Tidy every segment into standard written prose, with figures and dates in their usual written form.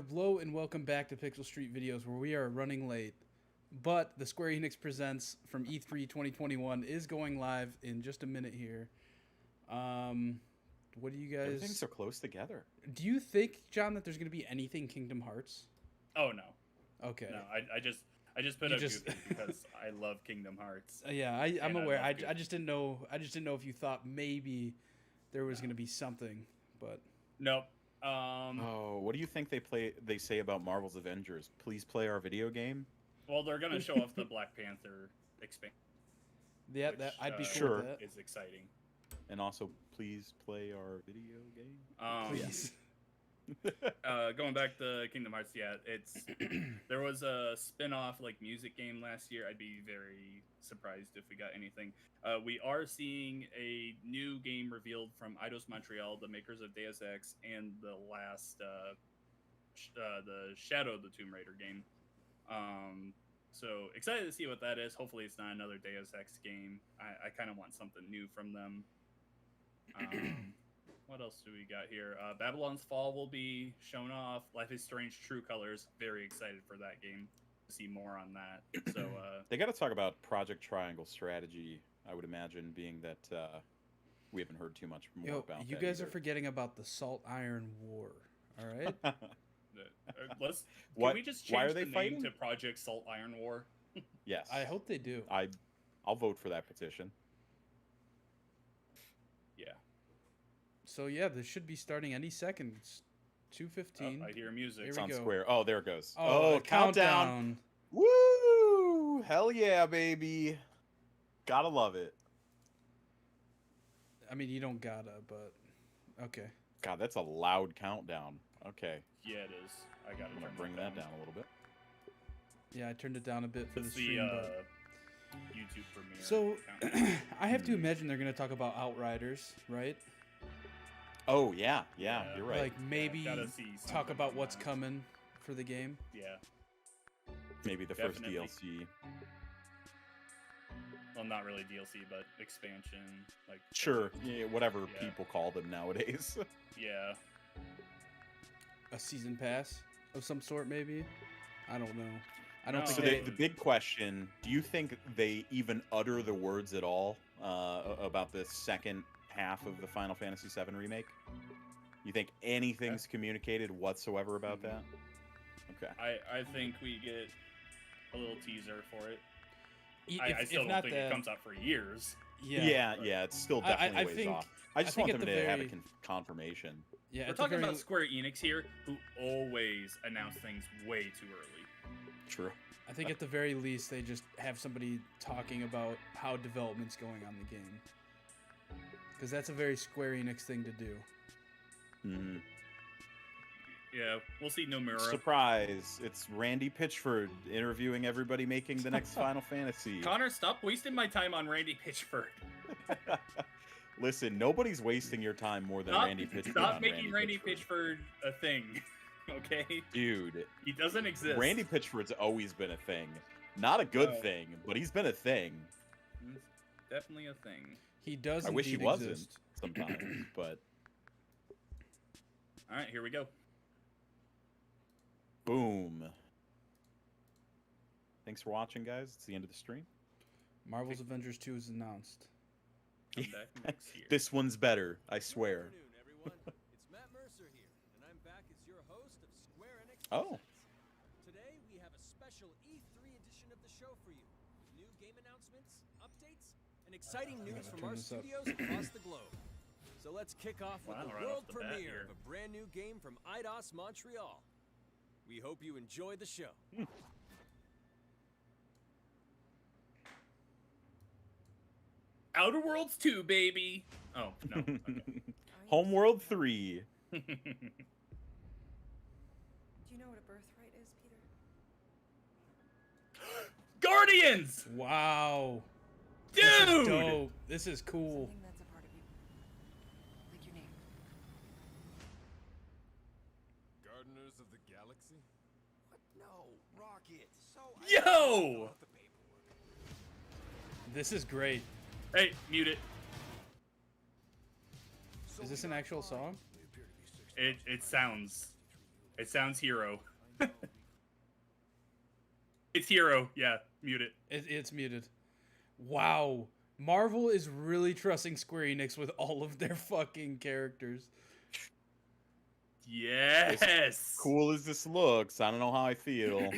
Hello and welcome back to Pixel Street Videos, where we are running late. But the Square Enix Presents from E3 2021 is going live in just a minute here. What do you guys... Everything's so close together. Do you think, John, that there's going to be anything Kingdom Hearts? Oh, no. Okay. No, I just put up Goofy because I love Kingdom Hearts. Yeah, I'm aware. I just didn't know. I just didn't know if you thought maybe there was going to be something, but... Nope. Oh, what do you think they say about Marvel's Avengers? Please play our video game. Well, they're gonna show off the Black Panther expansion. Yeah, which, that I'd be sure with that. Is exciting. And also, please play our video game. Please. Going back to Kingdom Hearts, yeah, it's there was a spin-off like music game last year. I'd be very surprised if we got anything. We are seeing a new game revealed from Eidos Montreal, the makers of Deus Ex, and the last the Shadow of the Tomb Raider game. So excited to see what that is. Hopefully it's not another Deus Ex game. I kind of want something new from them. What else do we got here? Babylon's Fall will be shown off. Life is Strange True Colors. Very excited for that game. To see more on that. So they got to talk about Project Triangle strategy. I would imagine, being that we haven't heard too much more about. You guys are forgetting about the Salt Iron War. All right. Can we just change why are they the fighting? name to Project Salt Iron War? Yes. I hope they do. I'll vote for that petition. Yeah. So yeah, this should be starting any second. It's 2:15. I hear music. Here It's we on go. Square. Oh, there it goes. Oh, countdown. Woo! Hell yeah, baby. Gotta love it. I mean, you don't gotta, but okay. God, that's a loud countdown. Okay. Yeah, it is. I gotta I'm gonna bring that down a little bit. Yeah, I turned it down a bit for the It's stream. the YouTube premiere. So, countdown. I have to imagine they're gonna talk about Outriders, right? Oh yeah, you're right. Like maybe gotta see talk something about from what's that. coming for the game. Yeah. Maybe the Definitely. first DLC. Well, not really DLC, but expansion. Like. Sure, yeah, whatever Yeah. people call them nowadays. Yeah. A season pass of some sort, maybe. I don't know. I don't No. So think the big question: do you think they even utter the words at all about the second half of the Final Fantasy VII remake? You think anything's communicated whatsoever about that? Okay. I think we get a little teaser for it. If, I still if don't not think that, it comes out for years. Yeah, Yeah, it's still definitely I ways think- off. I just think want at them the to have a very- confirmation. yeah. We're at the talking very- about Square Enix here, who always announce things way too early. True. I think at the very least they just have somebody talking about how development's going on the game, because that's a very Square Enix thing to do. Mm-hmm. Yeah, we'll see Nomura. Surprise! It's Randy Pitchford interviewing everybody making the next Final Fantasy. Connor, stop wasting my time on Randy Pitchford. Listen, nobody's wasting your time more than Randy Pitchford. Stop on making Randy Pitchford a thing. Okay? Dude, He doesn't exist. Randy Pitchford's always been a thing. Not a good thing, but he's been a thing. It's definitely a thing. He does. I wish he indeed wasn't exist. sometimes, but All right, here we go. boom. Thanks for watching, guys. It's the end of the stream. Marvel's Avengers 2 is announced. Come back next year. This one's better, I swear. Good afternoon, everyone. It's Matt Mercer here, and I'm back as your host of Square Enix Oh. Presents. Today we have a special E3 edition of the show for you. New game announcements, updates, and exciting news from turn our this up. studios across the globe. So let's kick off with Wow, the right world off the bat premiere here. of a brand new game from Eidos Montreal. We hope you enjoy the show. Outer Worlds 2, baby. Oh, no. Okay. Homeworld 3. Do you know what a birthright is, Peter? Guardians! Wow, Dude! this is dope. This is cool. Something that's a part of you. Like your name. Gardeners of the Galaxy? What? No, Rocket. So Yo! This is great. Hey, mute it. Is this an actual song? It sounds It sounds hero. It's hero. Yeah, mute it. It's muted. Wow. Marvel is really trusting Square Enix with all of their fucking characters. Yes. Cool as this looks, I don't know how I feel.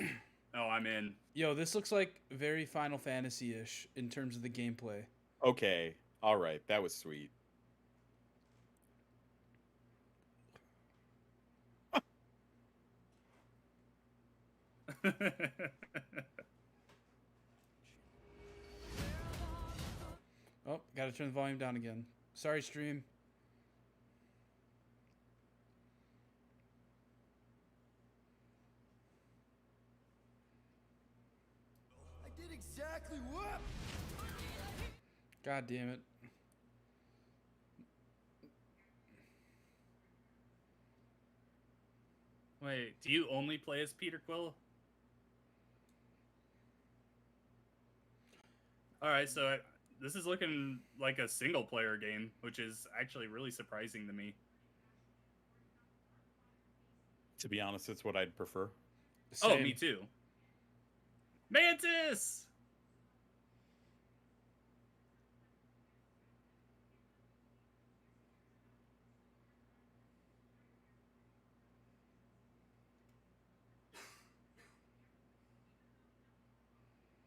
Oh, I'm in. Yo, this looks like very Final Fantasy-ish in terms of the gameplay. Okay, all right, that was sweet. Oh, gotta turn the volume down again. Sorry, stream. I did exactly what? God damn it. Wait, do you only play as Peter Quill? All right, so this is looking like a single-player game, which is actually really surprising to me. To be honest, it's what I'd prefer. Oh, Same. me too. Mantis!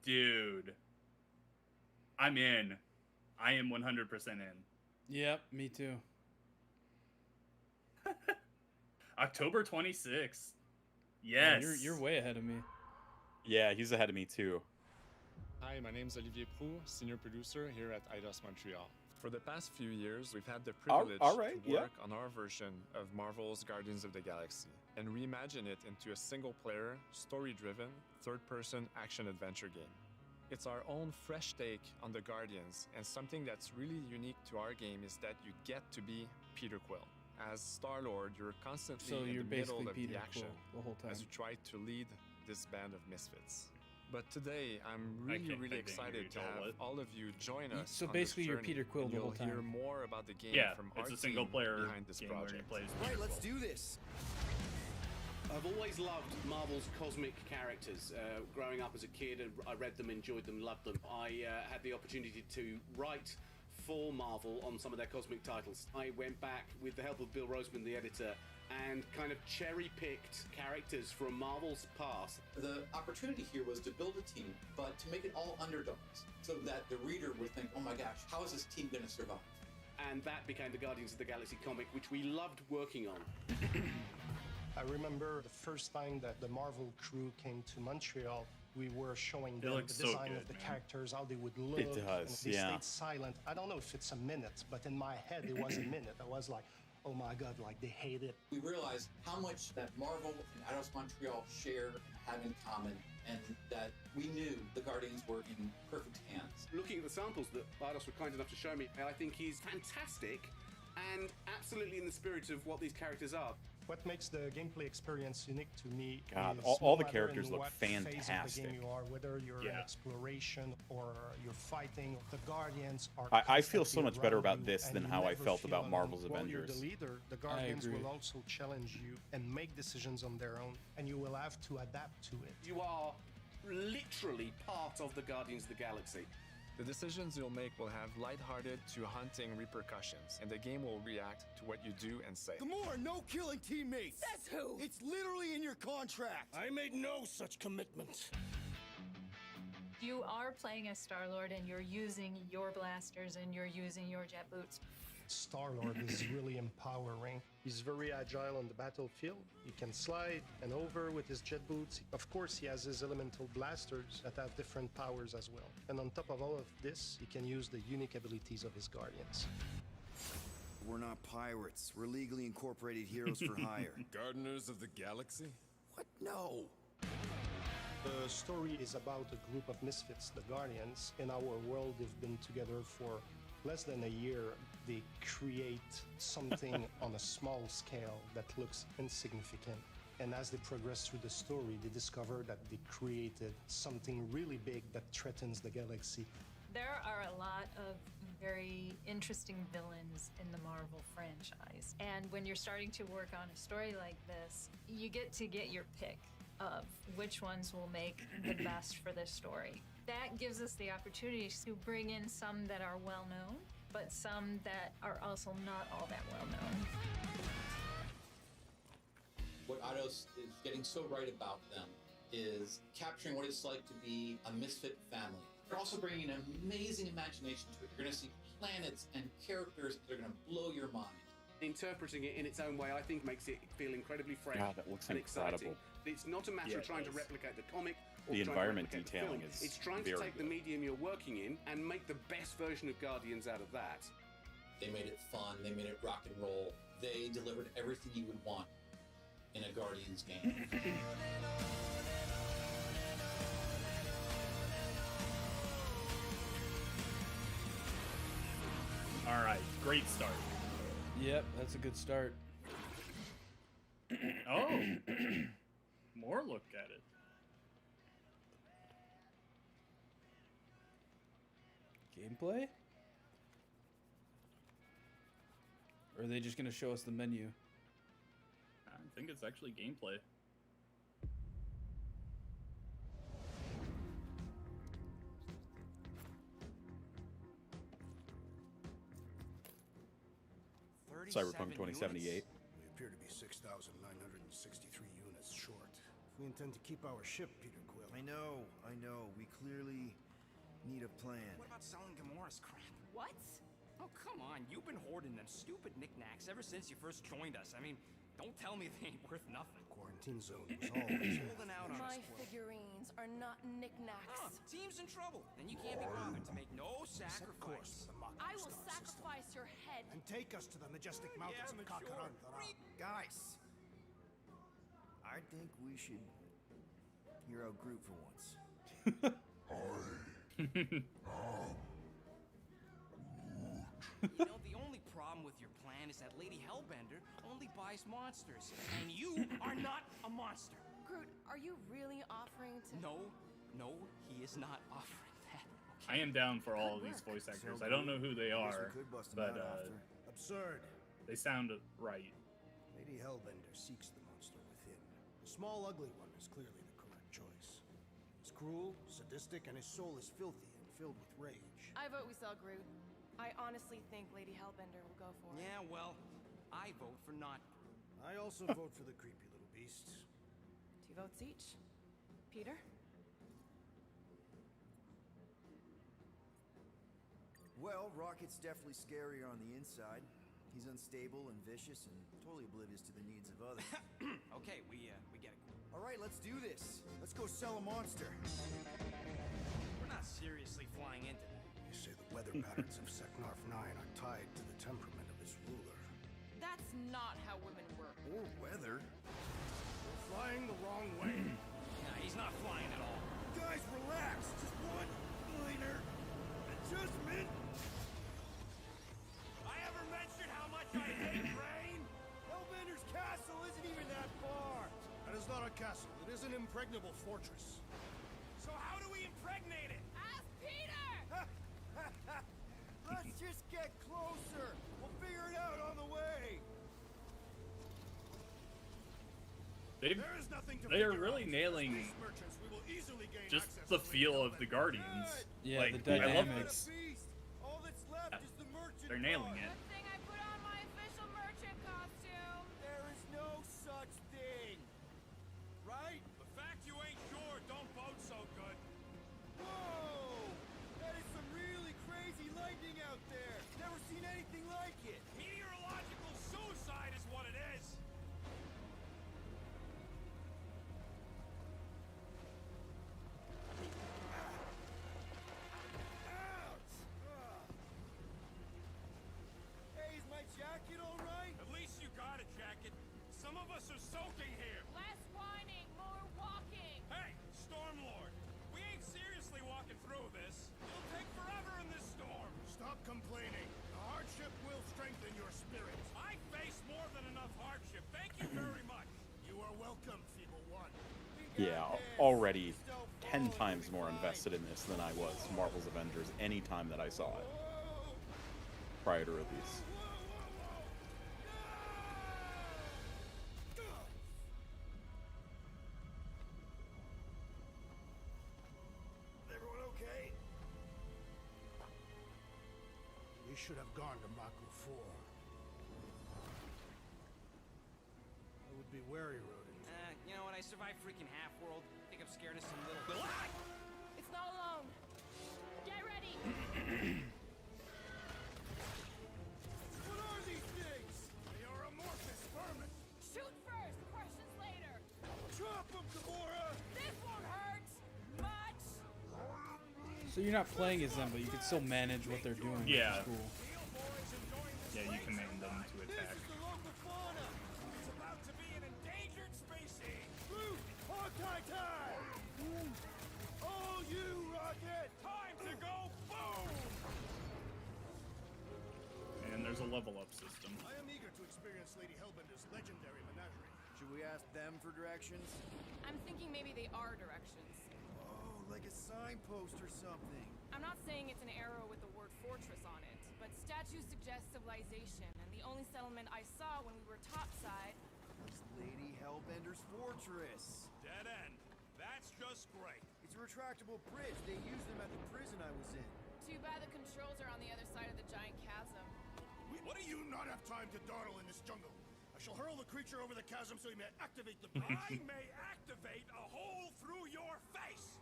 Dude. I'm in. I am 100% in. Yep, me too. October 26th. Oh, Yes. you're way ahead of me. Yeah, he's ahead of me too. Hi, my name is Olivier Proux, senior producer here at Eidos Montreal. For the past few years, we've had the privilege all right, to yeah. work on our version of Marvel's Guardians of the Galaxy and reimagine it into a single-player, story-driven, third-person action-adventure game. It's our own fresh take on the Guardians, and something that's really unique to our game is that you get to be Peter Quill. As Star-Lord, you're constantly So in you're the middle basically of Peter the action Quill the whole time. as you try to lead this band of misfits. But today, I'm really can't excited hear to you, have Joel. all of you join us. So on basically this you're journey, Peter Quill and the whole you'll hear time. more about the game Yeah, from our it's a team single-player behind this game where you project. play as Right, Peter let's Quill. do this. I've always loved Marvel's cosmic characters. Growing up as a kid, I read them, enjoyed them, loved them. I had the opportunity to write for Marvel on some of their cosmic titles. I went back with the help of Bill Roseman, the editor, and kind of cherry-picked characters from Marvel's past. The opportunity here was to build a team, but to make it all underdogs, so that the reader would think, oh my gosh, how is this team going to survive? And that became the Guardians of the Galaxy comic, which we loved working on. I remember the first time that the Marvel crew came to Montreal, we were showing them the looks so design good, of the man. characters, how they would look. It does, and they yeah. stayed silent. I don't know if it's a minute, but in my head it was a minute. I was like, oh my God, like they hate it. We realized how much that Marvel and Eidos Montreal share and have in common, and that we knew the Guardians were in perfect hands. Looking at the samples that Eidos were kind enough to show me, I think he's fantastic and absolutely in the spirit of what these characters are. What makes the gameplay experience unique to me God, is all no the matter characters in look what phase of the fantastic. game you are, whether you're in Yeah. exploration or you're fighting, the Guardians are I feel so constantly much better around about you, this and than you how I never felt feel about alone. Marvel's While you're Avengers. the leader, the Guardians agree. will also challenge you and make decisions on their own, and you will have to adapt to it. You are literally part of the Guardians of the Galaxy. The decisions you'll make will have lighthearted to haunting repercussions, and the game will react to what you do and say. Gamora, no killing teammates. Says who? It's literally in your contract. I made no such commitment. You are playing as Star-Lord and you're using your blasters and you're using your jet boots. Star-Lord is really empowering. He's very agile on the battlefield. He can slide and over with his jet boots. Of course, he has his elemental blasters that have different powers as well. And on top of all of this, he can use the unique abilities of his Guardians. We're not pirates. We're legally incorporated heroes for hire. Gardeners of the Galaxy? What? No. The story is about a group of misfits, the Guardians. In our world, they've been together for less than a year. They create something on a small scale that looks insignificant. And as they progress through the story, they discover that they created something really big that threatens the galaxy. There are a lot of very interesting villains in the Marvel franchise. And when you're starting to work on a story like this, you get to get your pick of which ones will make the best for this story. That gives us the opportunity to bring in some that are well known, but some that are also not all that well known. What Eidos is getting so right about them is capturing what it's like to be a misfit family. They're also bringing an amazing imagination to it. You're going to see planets and characters that are going to blow your mind. Interpreting it in its own way, I think, makes it feel incredibly fresh God, that looks and incredible. exciting. It's not a matter of trying to replicate the comic or The trying to environment replicate the detailing film. is It's trying to very take the good. medium you're working in and make the best version of Guardians out of that. They made it fun. They made it rock and roll. They delivered everything you would want in a Guardians game. All right, great start. Yep, that's a good start. Oh, more look at it. Gameplay? Or are they just going to show us the menu? I think it's actually gameplay. Cyberpunk 2078. We appear to be 6,963 units short. If we intend to keep our ship, Peter Quill. I know. We clearly need a plan. What about selling Gamora's crap? What? Oh, come on. You've been hoarding them stupid knickknacks ever since you first joined us. I mean, don't tell me they ain't worth nothing. Quarantine zone was always holding out on My us. figurines are not knickknacks. Team's in trouble, and you can't be bothered to make no sacrifice. I will sacrifice your head. And take us to the majestic mountains of Kakarantara. Guys, I think we should hear out Groot for once. You know, the only problem with your plan is that Lady Hellbender only buys monsters, and you are not a monster. Groot, are you really offering to... No, he is not offering that. I am down for all of these voice actors. I don't know who they are, but Absurd. they sound right. Lady Hellbender seeks the monster within. The small, ugly one is clearly the correct choice. He's cruel, sadistic, and his soul is filthy and filled with rage. I vote we sell Groot. I honestly think Lady Hellbender will go for it. Yeah, well, I vote for not. I also vote for the creepy little beast. 2 votes each. Peter? Well, Rocket's definitely scarier on the inside. He's unstable and vicious and totally oblivious to the needs of others. Okay, we get it. All right, let's do this. Let's go sell a monster. We're not seriously flying into that. They say the weather patterns of Seknarf 9 are tied to the temperament of his ruler. That's not how women work. Or weather. We're flying the wrong way. Nah, he's not flying at all. Guys, relax. Just one minor adjustment. I ever mentioned how much I hate rain? Hellbender's castle isn't even that far. That is not a castle. It is an impregnable fortress. So how do we impregnate it? Ask Peter! Let's just get closer. We'll figure it out on the way. They are really nailing just the feel of the Guardians. Yeah, like, the I love dynamics. this. All that's left is the merchant. They're nailing it. Good thing I put on my official merchant costume. There is no such thing. Right? The fact you ain't sure don't bode so good. Whoa! That is some really crazy lightning out there. Never seen anything like it. Meteorological suicide is what it is. Hey, is my jacket all right? At least you got a jacket. Some of us are soaking here. Less whining, more walking. Hey, Stormlord, we ain't seriously walking through this. It'll take forever in this storm. Stop complaining. The hardship will strengthen your spirit. I face more than enough hardship. Thank you very much. You are welcome, Feeble One. Yeah, already 10 times more invested in this than I was Marvel's Avengers any time that I saw it. prior to release. Everyone okay? We should have gone to Maku 4. I would be wary, Rodin. You know what? I survived freaking Half-World. Think I'm scared of some little... Ah! It's not alone. Get ready. What are these things? They are amorphous vermin. Shoot first, questions later. Drop them, Gamora! This won't hurt much. So you're not playing as them, but you can still manage what they're doing. Which Yeah. is cool. Yeah, you command them to attack. This is the local fauna. It's about to be an endangered species. Blue, Hawkeye time! All you, Rocket! Time to go boom! And there's a level up system. I am eager to experience Lady Hellbender's legendary menagerie. Should we ask them for directions? I'm thinking maybe they are directions. Oh, like a signpost or something. I'm not saying it's an arrow with the word fortress on it, but statues suggest civilization, and the only settlement I saw when we were topside was Lady Hellbender's fortress. Dead end. That's just great. It's a retractable bridge. They used them at the prison I was in. Too bad the controls are on the other side of the giant chasm. What do you not have time to dawdle in this jungle? I shall hurl the creature over the chasm so he may activate the... I may activate a hole through your face!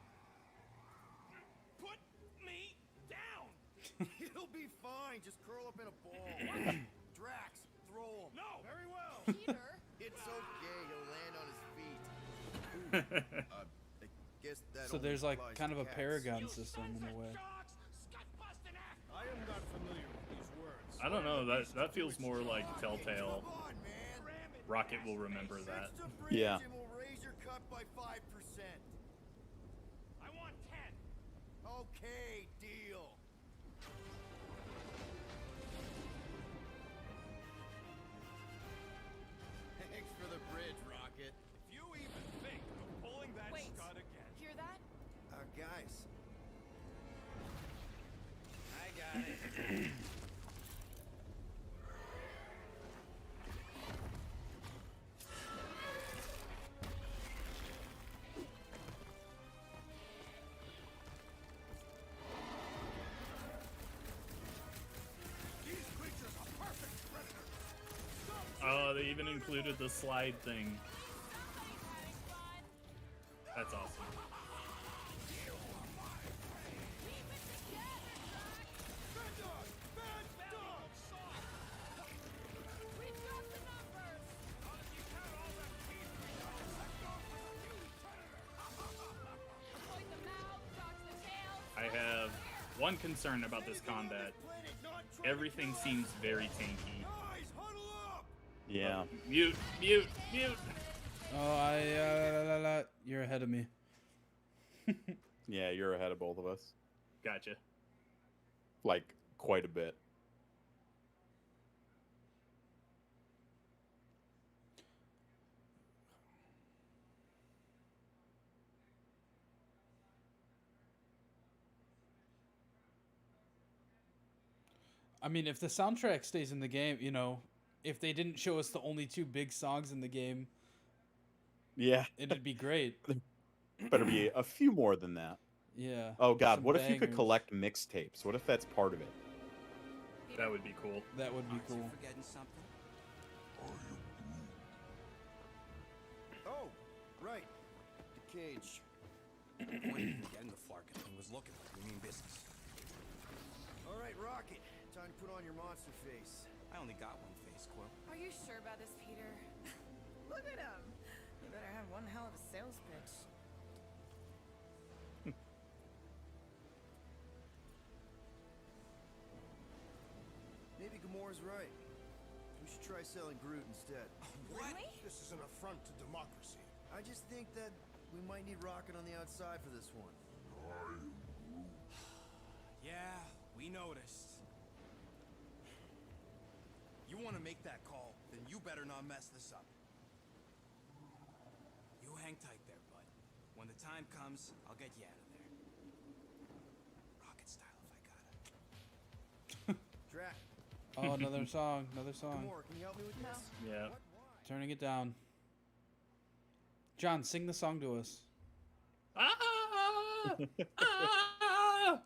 Put me down! He'll be fine. Just curl up in a ball. Drax, throw him. No! Very well! Peter? It's okay. He'll land on his feet. I guess that So only there's like applies kind to of a cats. paragon system in a way. I am not familiar with these words. I don't know. That feels more like Telltale. Rocket will remember that. Fix the bridge Yeah. and we'll raise your cut by 5%. I want 10. Okay, deal. Thanks for the bridge, Rocket. If you even think of pulling that Wait. scud again. Hear that? Guys. I got it. These creatures are perfect predators. Oh, they even included the slide thing. That's awesome. I have one concern about this combat. Everything seems very tanky. Yeah. Mute, mute, mute. Oh, you're ahead of me. Yeah, you're ahead of both of us. Gotcha. Like, quite a bit. I mean, if the soundtrack stays in the game, you know, if they didn't show us the only two big songs in the game, Yeah. it'd be great. Better be a few more than that. Yeah. Oh god, some what if you could bangers. collect mixtapes? What if that's part of it? That would be cool. That would be cool. Forgetting something? Oh, right. The cage. Point in getting the Flarkin thing was looking for. You mean business? All right, Rocket. Time to put on your monster face. I only got one face, Quill. Are you sure about this, Peter? Look at him. You better have one hell of a sales pitch. Maybe Gamora's right. We should try selling Groot instead. What? This is an affront to democracy. I just think that we might need Rocket on the outside for this one. Yeah, we noticed. You want to make that call, then you better not mess this up. You hang tight there, bud. When the time comes, I'll get you out of there. Rocket style, if I got it. Drac, Oh, another song. Another song. More, can you help me with this? Yeah. Turning it down. John, sing the song to us. Ah! Ah!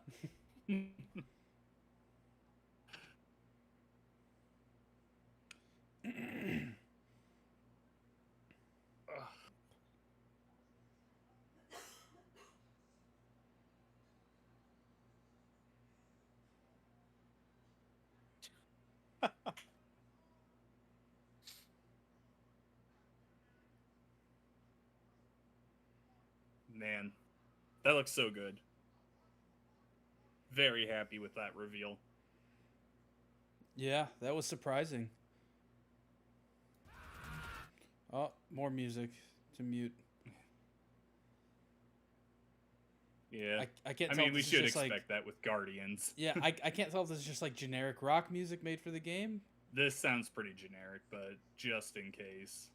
Man, that looks so good. Very happy with that reveal. Yeah, that was surprising. Oh, more music to mute. Yeah. I can't I tell mean, if we this is should just, expect like- that with Guardians. Yeah, I can't tell if this is just like generic rock music made for the game. This sounds pretty generic, but just in case.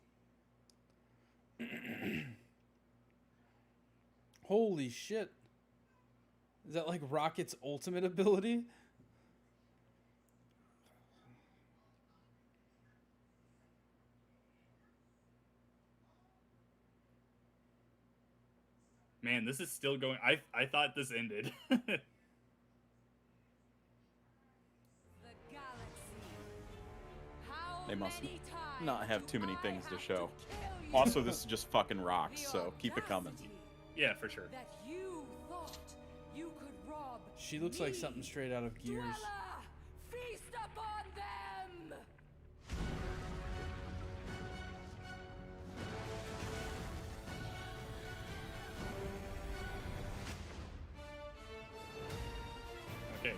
Holy shit. Is that like Rocket's ultimate ability? Man, this is still going. I thought this ended. They must not have too many things to show. Also, this is just fucking rocks, so keep it coming. Yeah, for sure. That you thought you could rob She looks like something straight out of Gears. feast upon them. Okay.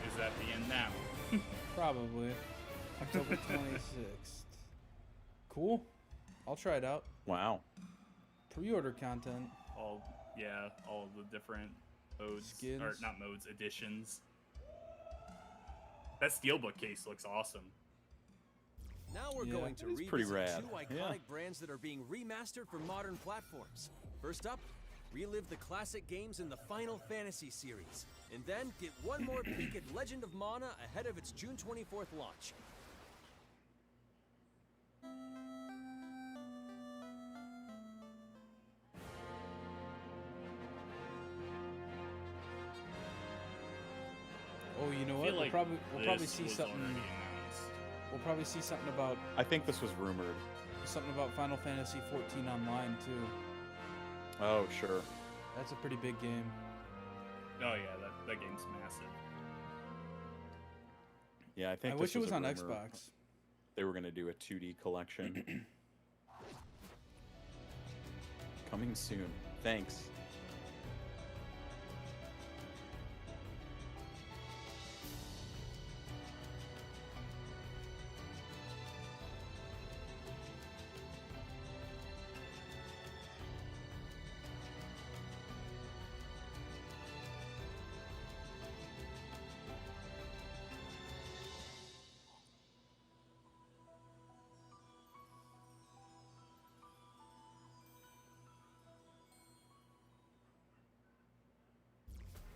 Is that the end now? Probably. October 26th. Cool. I'll try it out. Wow. Pre-order content. All the different modes. Skins. Or not modes, editions. That steelbook case looks awesome. Now we're Yeah. going to It's pretty revisit rad. two iconic Yeah. brands that are being remastered for modern platforms. First up, relive the classic games in the Final Fantasy series, and then get one more peek at Legend of Mana ahead of its June 24th launch. Oh, you know I what? feel We'll like probably this see was something. already announced. We'll probably see something about I think this was rumored. Final Fantasy 14 online too. Oh, sure. That's a pretty big game. Oh yeah, that game's massive. Yeah, I think I this wish it was a on rumor. Xbox. They were going to do a 2D collection. Coming soon. Thanks.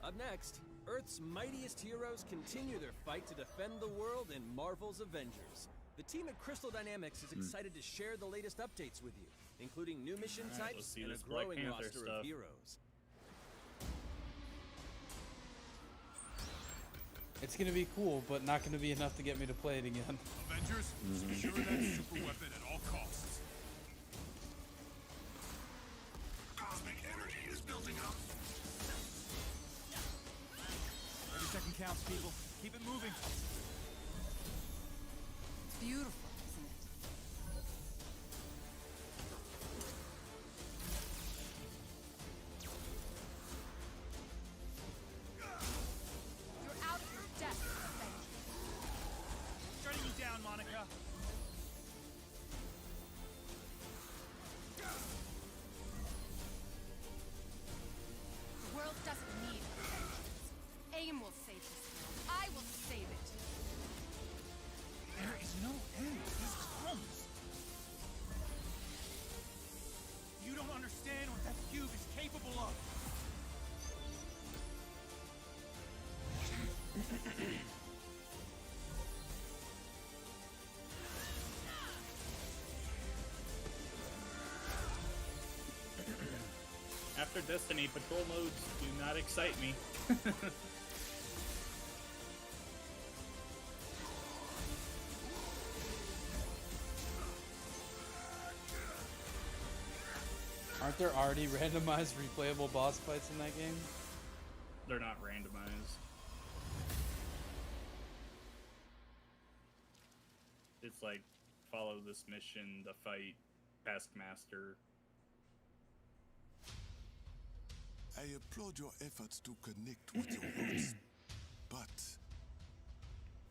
Up next, Earth's mightiest heroes continue their fight to defend the world in Marvel's Avengers. The team at Crystal Dynamics is excited to share the latest updates with you, including new mission Alright, let's types see and a this Black growing Panther roster stuff. of heroes. It's gonna be cool, but not gonna be enough to get me to play it again. Avengers, secure that super weapon at all costs. Cosmic energy is building up. Every second counts, people. Keep it moving. It's beautiful, isn't it? You're out of your depth, Avengers. Shutting you down, Monica. The world doesn't need Avengers. AIM will save this world. I will save it. There is no end to these comes. You don't understand what that cube is capable of. after Destiny, patrol modes do not excite me. Aren't there already randomized replayable boss fights in that game? They're not randomized. It's like, follow this mission to fight Taskmaster. I applaud your efforts to connect with your roots, but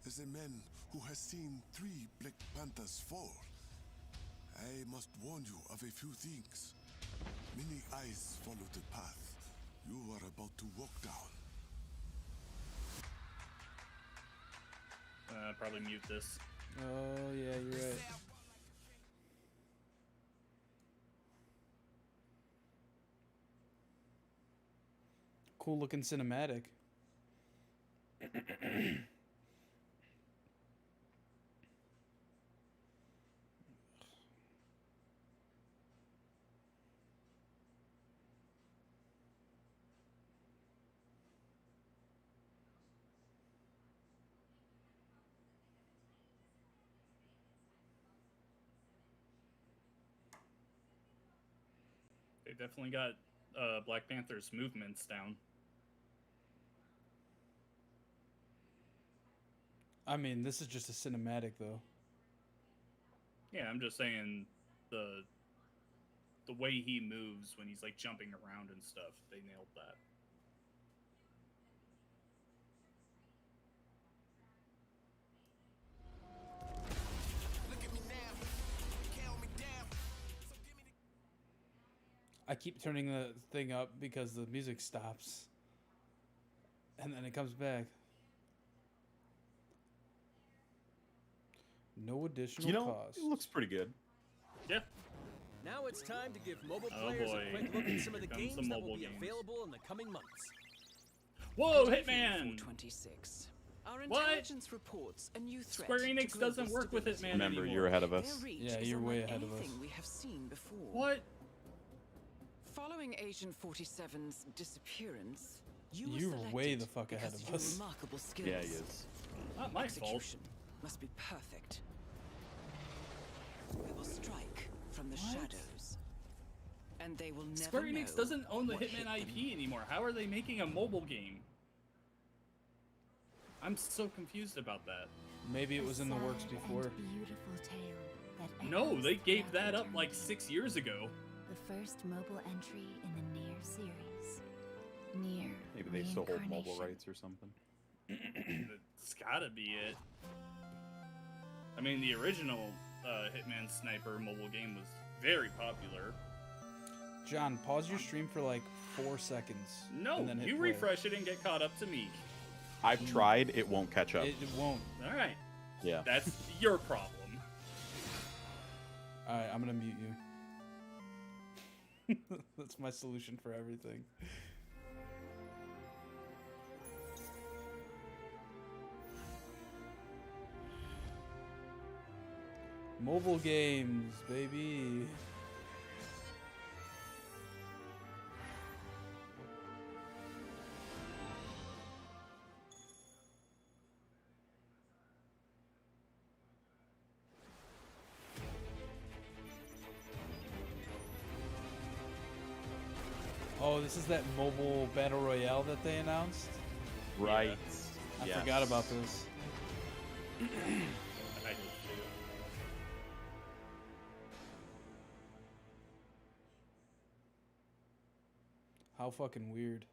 as a man who has seen 3 Black Panthers fall, I must warn you of a few things. Many eyes follow the path you are about to walk down. Probably mute this. Oh, yeah, you're right. Cool looking cinematic. They definitely got Black Panther's movements down. I mean, this is just a cinematic, though. Yeah, I'm just saying the way he moves when he's like jumping around and stuff, they nailed that. I keep turning the thing up because the music stops. And then it comes back. No additional cost. It looks pretty good. Yeah. Now it's time to give mobile Oh players boy. a quick look at some of the Here comes games the that will mobile be games. available in the coming months. Whoa, Hitman! 426. Our What? intelligence reports a new threat. Square to Enix global doesn't work with stability. Hitman Remember, anymore. you're ahead of us. Their reach Yeah, is you're way unlike ahead of us. anything we have seen before. What? Following Agent 47's disappearance, you were You're selected way the fuck ahead because of your us. remarkable skills. Yeah, he is. Not my fault. Execution must be perfect. We will strike from the What? shadows, and they will never Square Enix know doesn't own the what Hitman hit them. IP anymore. How are they making a mobile game? I'm so confused about that. Maybe it was in the works before. Beautiful tale that No, echoes they gave throughout that up eternity. like 6 years ago. The first mobile entry in the Nier series. Nier. Maybe they still hold mobile Reincarnation. rights or something. It's gotta be it. I mean, the original Hitman Sniper mobile game was very popular. John, pause your stream for like 4 seconds. No, and then hit you play. refresh it and get caught up to me. I've tried. It won't catch up. It won't. All right. Yeah. That's your problem. Alright, I'm gonna mute you. That's my solution for everything. Mobile games, baby. Oh, this is that mobile battle royale that they announced? Right. I Yes. forgot about this. I did too. How fucking weird.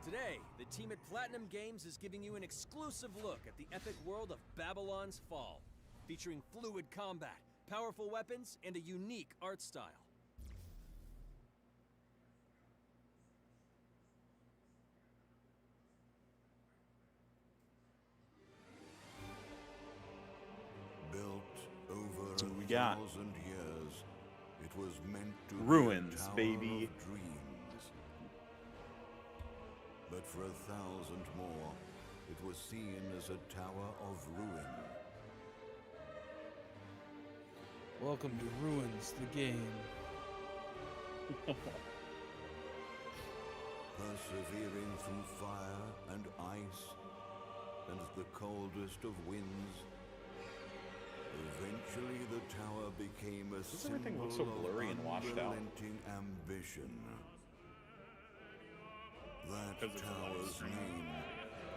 Today, the team at Platinum Games is giving you an exclusive look at the epic world of Babylon's Fall, featuring fluid combat, powerful weapons, and a unique art style. Built over That's what we got. 1,000 years, it was meant to Ruins, be a tower baby. of dreams. But for 1,000 more, it was seen as a tower of ruin. Welcome to Ruins, the game. persevering through fire and ice and the coldest of winds. Eventually, the tower became a Does everything look symbol so blurry of and washed out? unrelenting ambition. That 'Cause it's a live tower's stream. name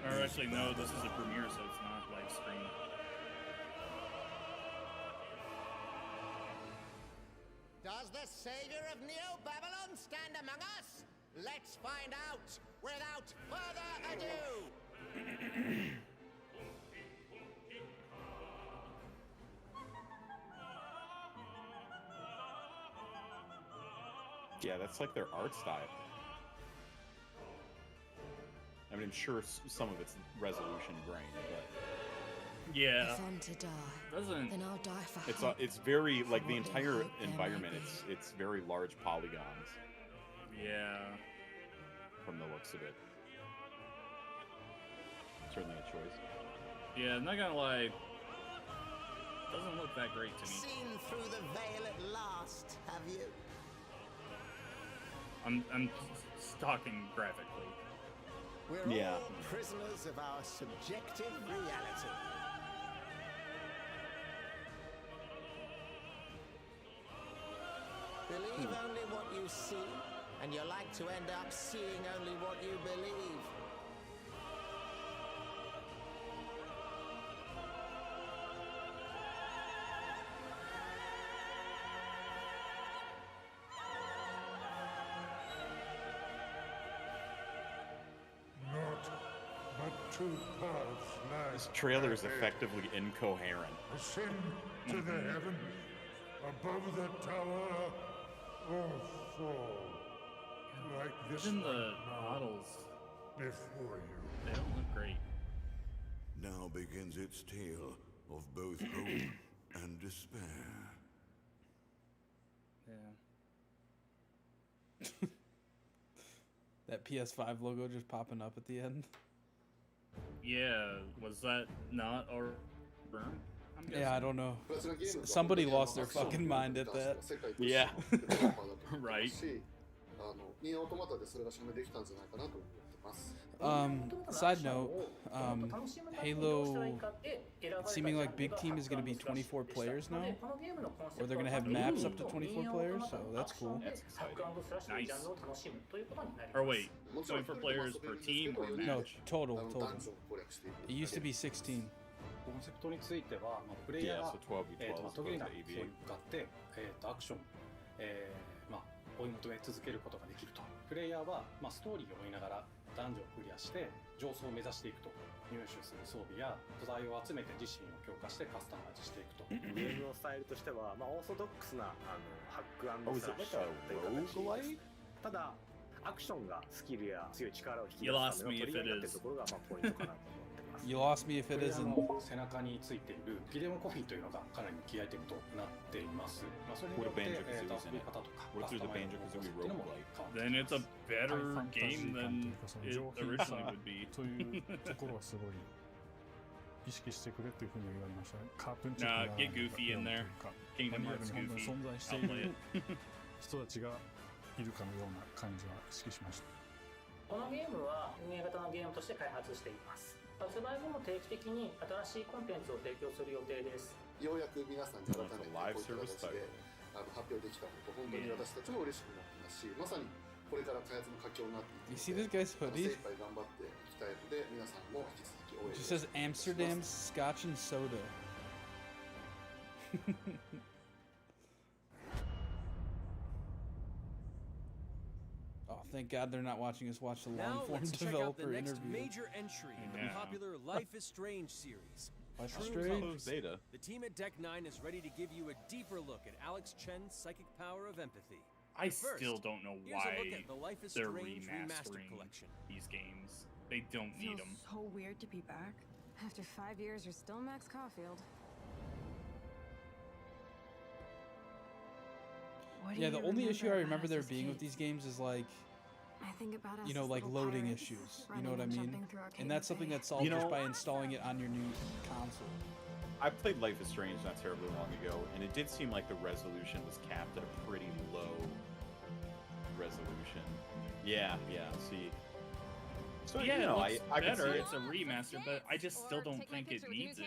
Or is actually, no, this is a Babylon. premiere, so it's not live stream. Does the savior of Neo Babylon stand among us? Let's find out without further ado. Yeah, that's like their art style. I mean, I'm sure some of it's resolution grain, but Yeah. If I'm to die, Doesn't then I'll die for hope. it's very like the what little entire hope there environment. might be. It's very large polygons Yeah. from the looks of it. Certainly a choice. Yeah, not gonna lie. Doesn't look that great to me. Seen through the veil at last, have you? I'm talking graphically. We're Yeah. all prisoners of our subjective reality. Believe only what you see, and you're like to end up seeing only what you believe. Not but two paths lie. This trailer is ahead. effectively incoherent. Ascend to the heavens, above the tower, or fall. Like this Even the one now, models, before you. they don't look great. Now begins its tale of both hope and despair. Yeah. That PS5 logo just popping up at the end. Yeah, was that not or burn? I'm Yeah, I don't know. Somebody lost their fucking mind at that. Yeah. Right. Side note, Halo, it's seeming like Big Team is going to be 24 players now, or they're going to have maps up to 24 players, so that's cool. That's exciting. Nice. Or wait, 24 players per team or match? No, total. It used to be 16. コンセプトについては、プレイヤー Yeah, は so 12v12 時計が as opposed to そう向かって、アクション、追い求め続けることができると。プレイヤーは、ストーリーを追いながらダンジョンをクリアして上層を目指していくと。入手する装備や素材を集めて自身を強化してカスタマイズしていくと。ゲームのスタイルとしては、オーソドックスなハック&スラッシュという形です。ただアクションがスキルや強い力を引き出すための取り合いになっているところがポイントかなと思ってます。You lost me if it isn't. 背中についているギデオンコフィーというのがかなりキーアイテムとなっています。それによって遊び方とかカスタマイズの方法っていうのも変わって Then it's a better game than it originally would be. というところはすごい意識してくれというふうに言われました。カートゥーンチックな Get Goofy in there. Kingdom リアル Hearts に本当に Goofy. 存在して I'll い play る it. 人たちがいるかのような感じは意識しました。このゲームは運営型のゲームとして開発しています。発売後も定期的に新しいコンテンツを提供する予定です。ようやく皆さんに改めてこういった形で発表できたこと本当に私たちも嬉しくなってますし、まさにこれから開発の佳境になっていくので、 You see this guy's 精 hoodie? 一杯頑張っていきたいので皆さんも引き続き応援 It よ just ろし says くお願いします Amsterdam Scotch and Soda. Oh, thank God they're not watching us watch the Now long-form let's check out the developer next interview. major entry in the Yeah. popular Life is Strange series. Life is True Strange? Colors. Beta. The team at Deck 9 is ready to give you a deeper look at Alex Chen's psychic power of empathy. I But first, still don't know here's a why look at the Life is they're Strange remastered remastering collection. these games. They don't need them. Feels so weird to be back. After 5 years, you're still Max Caulfield. What do Yeah, you the only issue I about remember us there as being with kids? these games is like, I think about us you know, as like little loading pirates issues. You running know what I and mean? jumping through Arcade And that's something Bay. that's solved You just know- by installing it on your new console. I played Life is Strange not terribly long ago, and it did seem like the resolution was capped at a pretty low resolution. Yeah. See. So Yeah, you know, it looks I can see better. it. It's a remaster, but I just still don't think it needs it.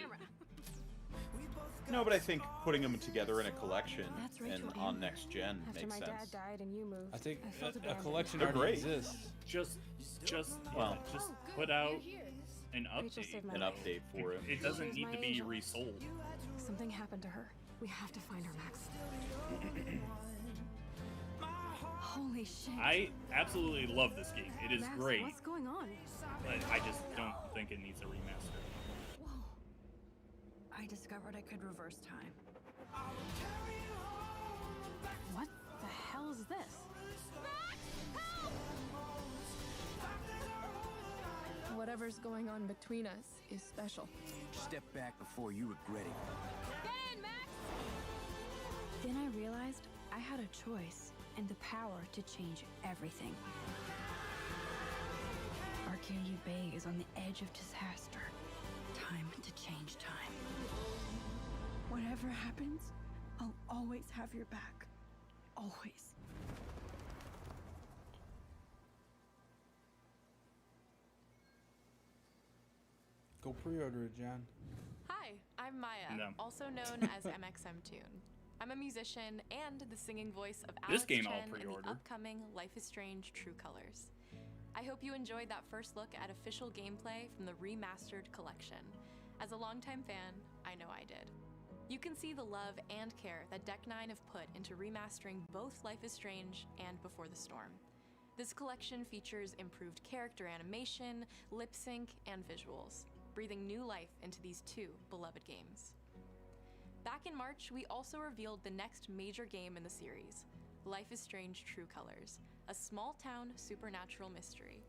No, but I think putting them together in a collection That's and Rachel on Amber. next gen After makes my sense. dad died and you moved, I think felt a abandoned. collection They're already great. exists. Just Well, put out an Rachel update. saved my An life. update for it. It doesn't She's need my to be angel. resold. Something happened to her. We have to find her, Max. Holy shit. I absolutely love this game. It is Max, great, what's going on? but I just don't think it needs a remaster. Whoa. I discovered I could reverse time. What the hell is this? Whatever's going on between us is special. Step back before you regret it. Get in, Max! Then I realized I had a choice and the power to change everything. Arcadia Bay is on the edge of disaster. Time to change time. Whatever happens, I'll always have your back. Always. Go pre-order it, John. Hi, I'm Maya, No. also known as MXM Tune. I'm a musician and the singing voice of This Alex game I'll Chen in pre-order. the upcoming Life is Strange True Colors. I hope you enjoyed that first look at official gameplay from the remastered collection. As a longtime fan, I know I did. You can see the love and care that Deck 9 have put into remastering both Life is Strange and Before the Storm. This collection features improved character animation, lip sync, and visuals, breathing new life into these two beloved games. Back in March, we also revealed the next major game in the series, Life is Strange True Colors, a small-town supernatural mystery.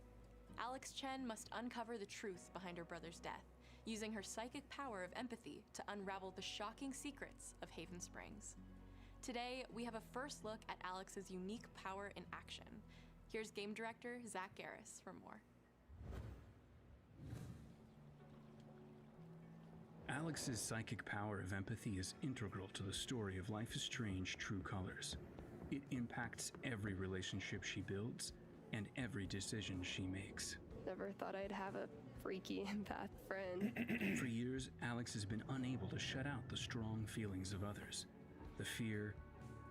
Alex Chen must uncover the truth behind her brother's death, using her psychic power of empathy to unravel the shocking secrets of Haven Springs. Today, we have a first look at Alex's unique power in action. Here's game director Zach Garris for more. Alex's psychic power of empathy is integral to the story of Life is Strange True Colors. It impacts every relationship she builds and every decision she makes. Never thought I'd have a freaky empath friend. For years, Alex has been unable to shut out the strong feelings of others, the fear,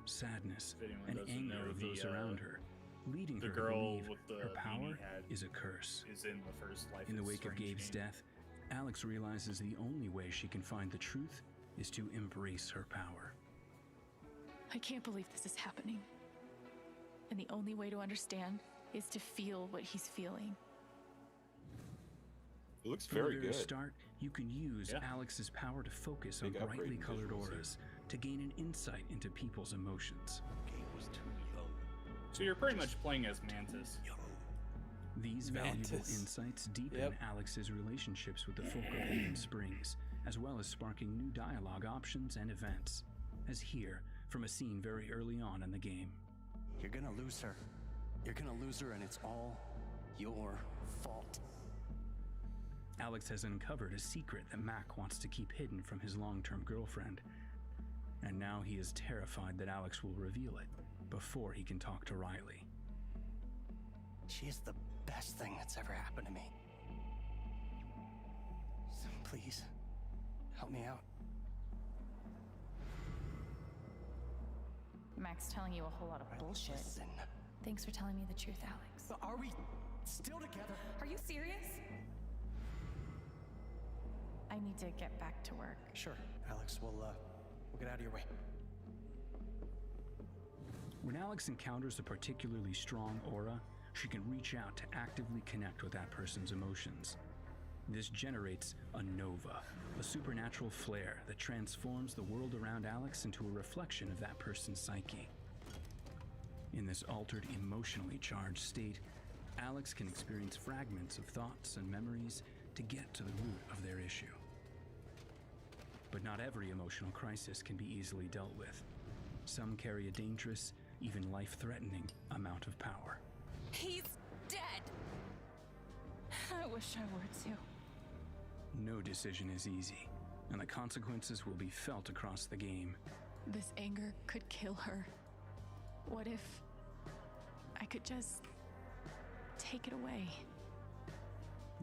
sadness, If anyone and doesn't anger know, of those around her, leading the her girl to believe with the her power beanie hat is a curse. is in the first Life In the is wake of Strange Gabe's game. death, Alex realizes the only way she can find the truth is to embrace her power. I can't believe this is happening. And the only way to understand is to feel what he's feeling. It looks From the very good. start, you can use Alex's power to focus Big on upgrade brightly in colored visuals here. auras to gain an insight into people's emotions. So you're pretty much playing as Mantis. These valuable Mantis. insights deepen Yep. Alex's relationships with the folk of Haven Springs, as well as sparking new dialogue options and events, as here from a scene very early on in the game. You're gonna lose her. You're gonna lose her, and it's all your fault. Alex has uncovered a secret that Mac wants to keep hidden from his long-term girlfriend, and now he is terrified that Alex will reveal it before he can talk to Riley. She's the best thing that's ever happened to me. So please, help me out. Max telling you a whole lot of bullshit. Listen. Thanks for telling me the truth, Alex. But are we still together? Are you serious? I need to get back to work. Sure, Alex. We'll get out of your way. When Alex encounters a particularly strong aura, she can reach out to actively connect with that person's emotions. This generates a nova, a supernatural flare that transforms the world around Alex into a reflection of that person's psyche. In this altered, emotionally charged state, Alex can experience fragments of thoughts and memories to get to the root of their issue. But not every emotional crisis can be easily dealt with. Some carry a dangerous, even life-threatening amount of power. He's dead! I wish I were too. No decision is easy, and the consequences will be felt across the game. This anger could kill her. What if I could just take it away.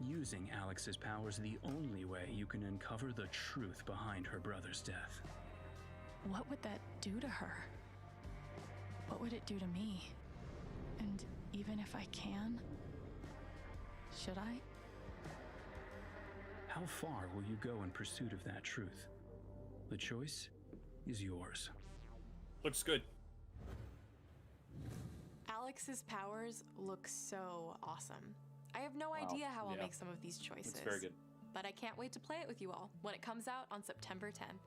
Using Alex's powers the only way you can uncover the truth behind her brother's death. What would that do to her? What would it do to me? And even if I can, should I? How far will you go in pursuit of that truth? The choice is yours. Looks good. Alex's powers look so awesome. I have no idea how I'll make some of these choices. It's very good. But I can't wait to play it with you all when it comes out on September 10th.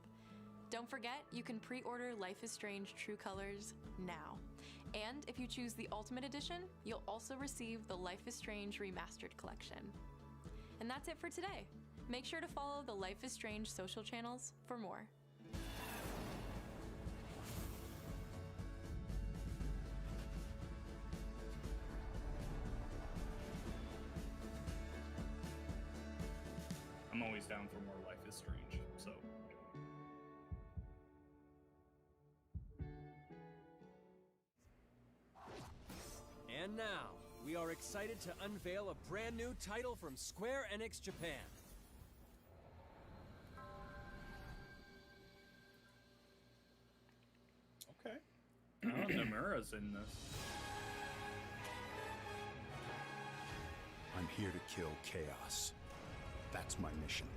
Don't forget, you can pre-order Life is Strange True Colors now. And if you choose the Ultimate Edition, you'll also receive the Life is Strange Remastered Collection. And that's it for today. Make sure to follow the Life is Strange social channels for more. I'm always down for more Life is Strange, so. And now, we are excited to unveil a brand new title from Square Enix Japan. Okay. Oh, Nomura's in this. I'm here to kill chaos. That's my mission.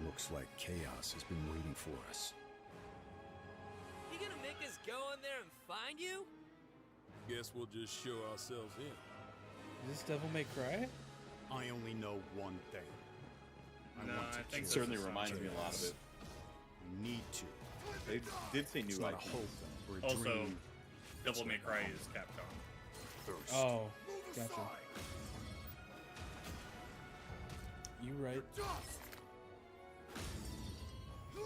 Looks like chaos has been waiting for us. You gonna make us go in there and find you? Guess we'll just show ourselves in. Is this Devil May Cry? I only know one thing. No, want to I think kill certainly this reminds me a lot of chaos. it. We need to. They did say It's new not IPs. a hope or a Also, dream. Devil May Cry is Capcom. First. Oh, gotcha. You right. You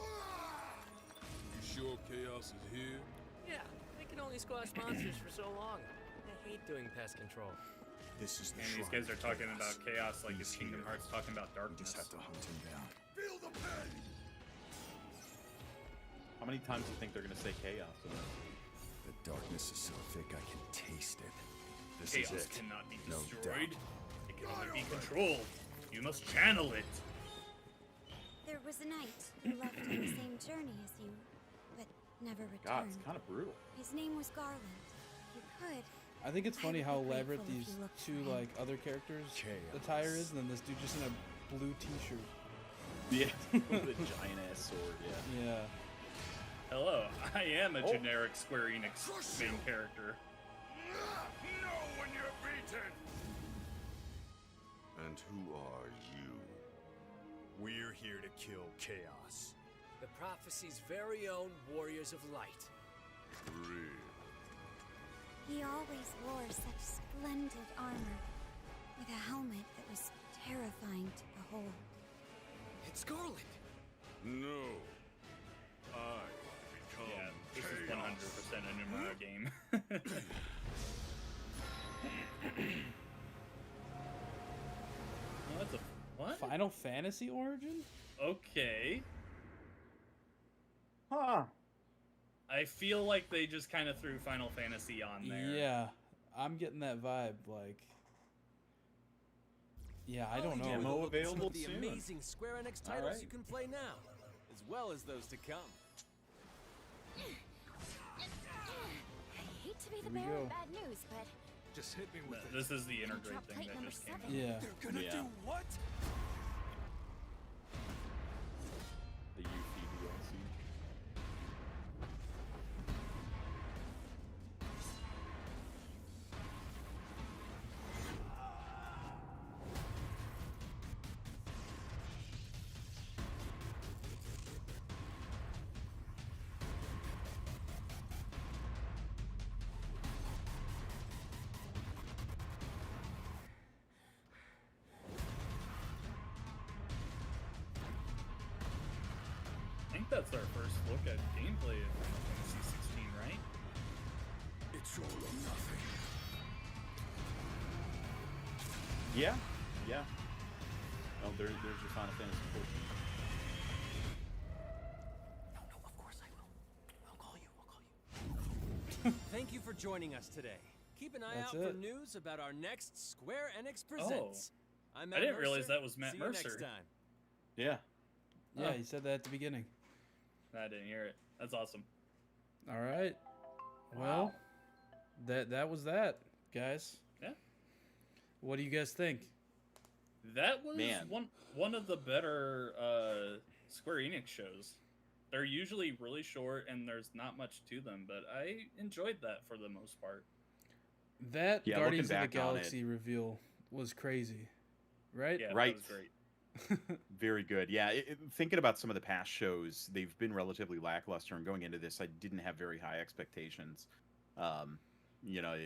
sure chaos is here? Yeah, they can only squash monsters for so long. I hate doing pest control. This is the And these shrine guys are of talking chaos. about chaos like He's it's Kingdom here. Hearts talking about We darkness. just have to hunt him down. Feel the pain! How many times do you think they're gonna say chaos? The darkness is so thick I can taste it. This Chaos is it. cannot be No destroyed. doubt. It can only be controlled. You must channel it. There was a knight who left on the same journey as you, but never returned. God, it's kind of brutal. His name was Garland. You could. I think it's funny I how would be elaborate grateful if these you looked two for him. like other characters attire is, and then this dude just in a blue T-shirt. Yeah, with a giant ass sword. Yeah. Yeah. Hello, I am a generic Square Enix main character. Know when you're beaten! And who are you? We're here to kill chaos. The prophecy's very own Warriors of Light. Real. He always wore such splendid armor, with a helmet that was terrifying to behold. It's Garland. No. I Yeah, become this is chaos. 100% a Nomura game. Oh, that's a what? Final Fantasy Origin? Okay. Huh. I feel like they just kind of threw Final Fantasy on there. Yeah, I'm getting that vibe. Like, yeah, I don't know. Demo Some available of the soon. amazing Square Enix All titles right. you can play now, as well as those to come. I hate to be the Here we bearer go. of bad news, but Just hit me with it. This is the integrate Drop thing plate that number just came 7. out. Yeah. They're gonna Yeah. do what? The Yuffie DLC. I think that's our first look at gameplay of Final Fantasy 16, right? It's all or nothing. Yeah. Yeah. Oh, there's your Final Fantasy 14. No, of course I will. Thank you for joining us today. Keep an eye That's out it. for news about our next Square Enix Presents. I'm I Matt didn't realize Mercer. that was Matt See Mercer. You next time. Yeah. Yeah, he said that at the beginning. I didn't hear it. That's awesome. All right. Well, that was that, guys. Yeah. What do you guys think? That was Man. one of the better Square Enix shows. They're usually really short and there's not much to them, but I enjoyed that for the most part. That Yeah, Guardians of looking the back on Galaxy reveal was crazy, right? Yeah, Right. that was great. Very good. Yeah, thinking about some of the past shows, they've been relatively lackluster. And going into this, I didn't have very high expectations. You know,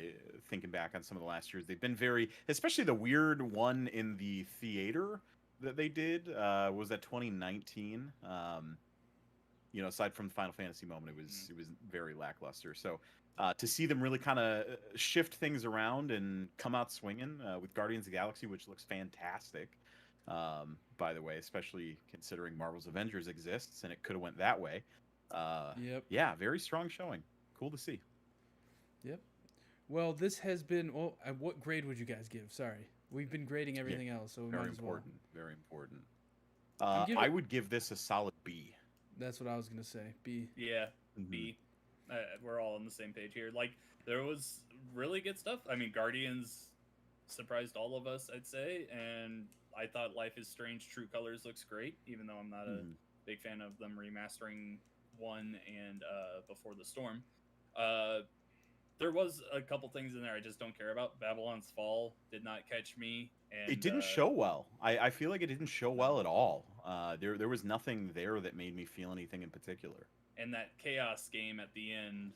thinking back on some of the last years, they've been very, especially the weird one in the theater that they did. Was that 2019? You know, aside from the Final Fantasy moment, it was very lackluster. So to see them really kind of shift things around and come out swinging with Guardians of the Galaxy, which looks fantastic. By the way, especially considering Marvel's Avengers exists and it could have went that way. Yep. Yeah, very strong showing. Cool to see. Yep. Well, this has been. Well, what grade would you guys give? Sorry, we've been grading everything else, so we Very might as well. important. Very important. giving- I would give this a solid B. That's what I was gonna say. B. Yeah, B. We're all on the same page here. Like, there was really good stuff. I mean, Guardians surprised all of us, I'd say, and I thought Life is Strange True Colors looks great, even though I'm not a big fan of them remastering 1 and Before the Storm. There was a couple things in there I just don't care about. Babylon's Fall did not catch me. And, It didn't show well. I feel like it didn't show well at all. There was nothing there that made me feel anything in particular. And that chaos game at the end,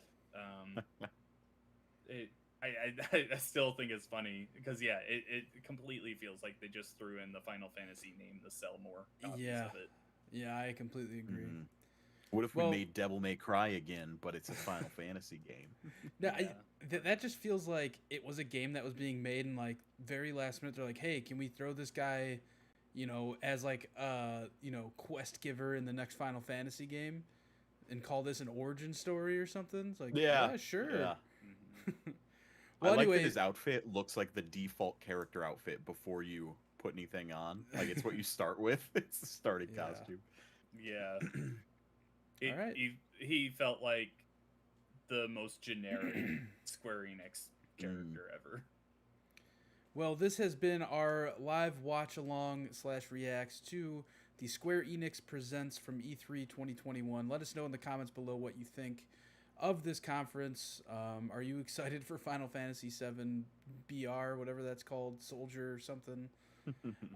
I still think it's funny because it completely feels like they just threw in the Final Fantasy name to sell more copies of it. Yeah, I completely agree. What if we made Devil May Cry again, but it's a Final Fantasy game? No, that just feels like it was a game that was being made and like very last minute. They're like, hey, can we throw this guy, you know, as like you know, quest giver in the next Final Fantasy game, and call this an origin story or something? It's like, yeah sure. Yeah. Well, I like anyway, that his outfit looks like the default character outfit before you put anything on. Like it's what you start with. It's the starting costume. Yeah. All right. He felt like the most generic Square Enix character ever. Well, this has been our live watch along / reacts to the Square Enix Presents from E3 2021. Let us know in the comments below what you think of this conference. Are you excited for Final Fantasy VII BR, whatever that's called, Soldier or something,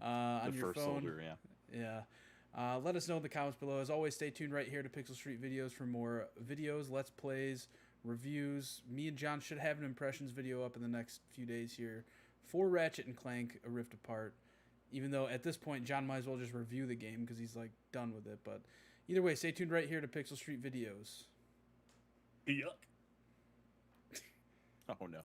on your first phone? Soldier, yeah. Let us know in the comments below. As always, stay tuned right here to Pixel Street Videos for more videos, Let's Plays, reviews. Me and John should have an impressions video up in the next few days here for Ratchet and Clank, A Rift Apart. Even though at this point, John might as well just review the game because he's like done with it. But either way, stay tuned right here to Pixel Street Videos. Yuck. Oh no.